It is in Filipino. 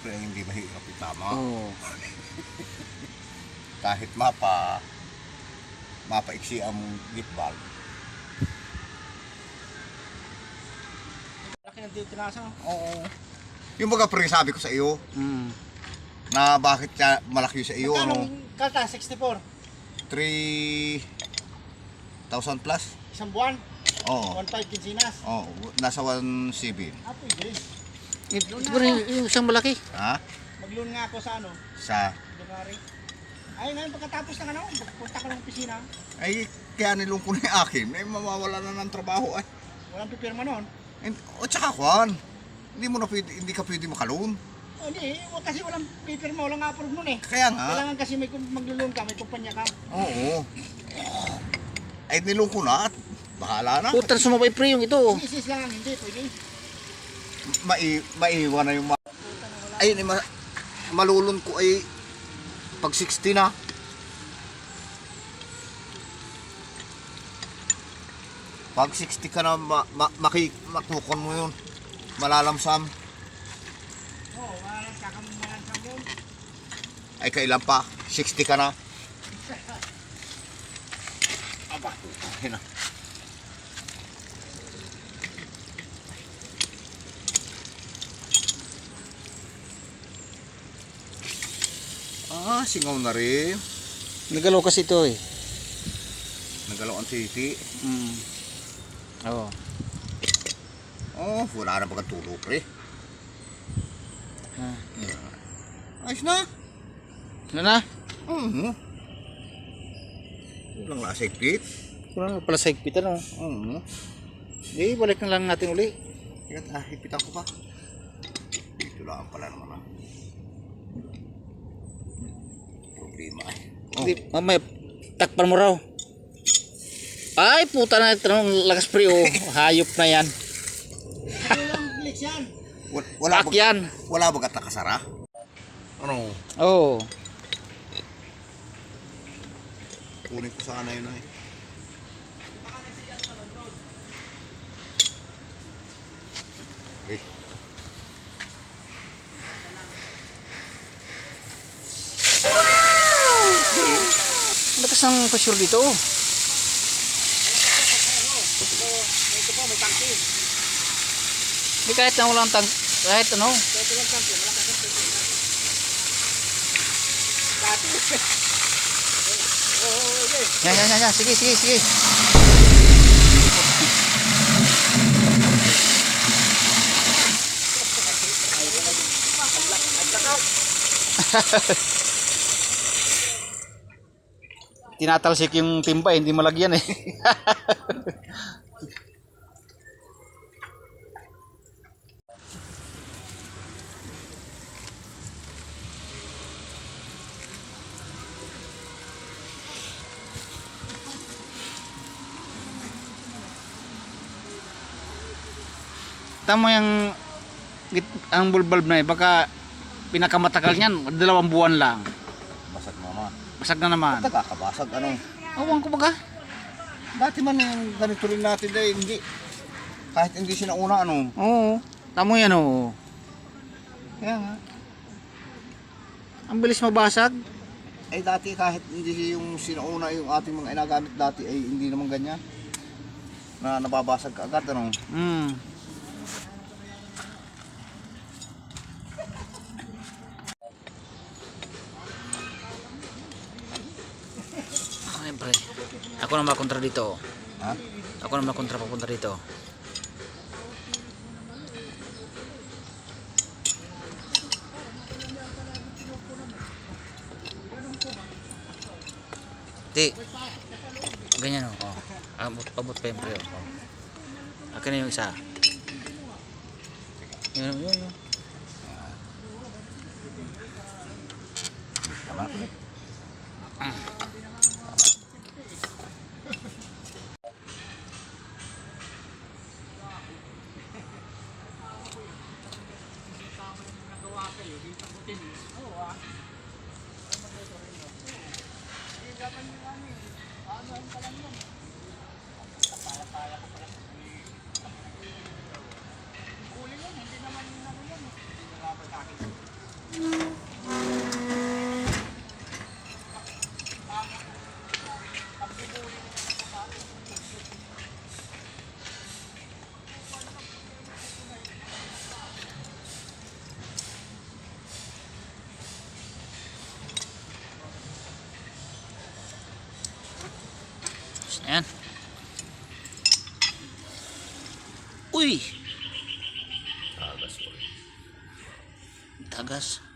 siyempre hindi mahirap itama. Oo. Kahit mapaiksi ang gift valve. Laki ng tinasa. Oo. Yung baga pre, sabi ko sa iyo, Mm. na bakit siya malaki sa iyo, Magkano ano, kalta? 64. 3,000 plus? Isang buwan. Oo. 1.5 kinsinas. Oo, nasa 1,700. Ah, pwede. Siguro yung isang malaki. Ha? Mag-loan nga ako sa ano, Sa, January. Ay, ngayon pagkatapos ng ano, punta ko ng opisina. ay, kaya nilong ko na yung akin, eh, mawawala na ng trabaho ay. Walang pipirma noon. O tsaka Juan, hindi ka pwede makaloon. O hindi, kasi walang pipirma, walang approve noon eh. Kaya nga, Kailangan kasi may mag-loan ka, may kumpanya ka. oo. Ay, nilong ko na at bahala na. Putan sumabay pre yung ito. Isis lang, hindi, pwede. Maiwan na yung ayun, malulun ko ay pag 60 na. Pag 60 ka na, matukon mo yun. Malalamsam. Oo, walang kakamalan yun. Ay, kailan pa? 60 ka na. Aba, ayun na. Singaw na rin. Nagalaw kasi ito eh. Nagalaw ang titi. Mm. Oo. Oh, wala na pagkatulog, pre. Ah. Ayos na. Ano na? Walang nasa higpit. Kulang pala sa higpitan oh. Di, balik na lang natin uli. Teka, higpitan ko pa. Dito lang pala naman ang problema eh. Di, mamaya, takpan mo raw. Ay, puta na ito. Lakas pre oh. Hayop na yan. Ano lang, flex yan. Wala Pak yan. Wala ba katakasara? Ano? Oo. Kunin ko sana yun eh. Eh. Lakas ng pressure dito. Ito po, may tangki. Di kahit na walang kahit ano. Ito lang tangki, malakas ang tangki. Dati. Okay. Yan. Sige. Tinatalsik yung timba, hindi malagyan eh. Tama yung ang bulb na eh, baka pinakamatagal niyan, 2 buwan lang. Basag naman. Basag na naman. Nagkakabasag ano? Awan ko baga. Dati man yung ganito rin natin dahil hindi. Kahit hindi sinauna ano. Oo. Tamo yan oo. Kaya nga. Ang bilis mabasag. Eh dati kahit hindi yung sinauna yung ating mga inagamit dati ay hindi naman ganyan. Na nababasag ka agad ano. Siyempre. Ako na makontra dito. Ha? Ako na makontra papunta dito. Di. Ganyan o. Oh. Abot pa yung pre. Oh. Akin na yung isa. Yun. Tama. Ayan. Uy! Tagas.